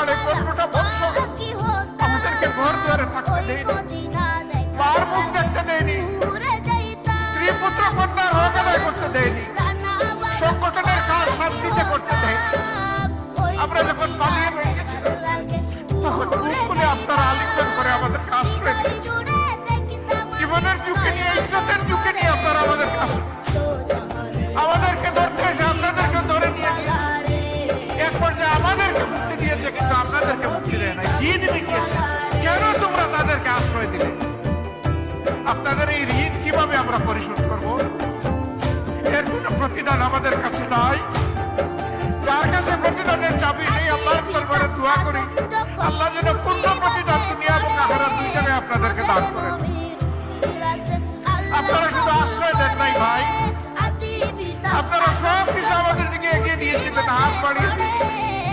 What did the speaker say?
15টা বছর আমাদেরকে ঘর দুয়ারে থাকতে দেয়নি, মার মুখ দেখতে দেয়নি, স্ত্রী পুত্র কন্যার হক আদায় করতে দেয়নি, সংগঠনের কাজ শান্তিতে করতে দেয়নি। আমরা যখন পালিয়ে বেরিয়ে গেছিলাম তখন বুক খুলে আপনারা আলিঙ্গন করে আমাদেরকে আশ্রয় দিয়েছেন। জীবনের ঝুঁকি নিয়ে, ইজ্জতের ঝুঁকি নিয়ে আপনারা আমাদেরকে আমাদেরকে ধরতে এসে আপনাদেরকে ধরে নিয়ে গিয়েছে। এক পর্যায়ে আমাদেরকে মুক্তি দিয়েছে, কিন্তু আপনাদেরকে মুক্তি দেয় নাই, জিদ মিটিয়েছে। কেন তোমরা তাদেরকে আশ্রয় দিলে? আপনাদের এই ঋণ কিভাবে আমরা পরিশোধ করব? এর কোনো প্রতিদান আমাদের কাছে নাই। যার কাছে প্রতিদানের চাবি সেই আল্লাহর দরবারে দোয়া করি, আল্লাহ যেন পূর্ণ প্রতিদান দুনিয়া এবং আখিরাত দুই জায়গায় আপনাদেরকে দান করেন। আপনারা শুধু আশ্রয় দেন নাই ভাই, আপনারা সব কিছু আমাদের দিকে এগিয়ে দিয়েছিলেন, হাত বাড়িয়ে দিয়েছিলেন।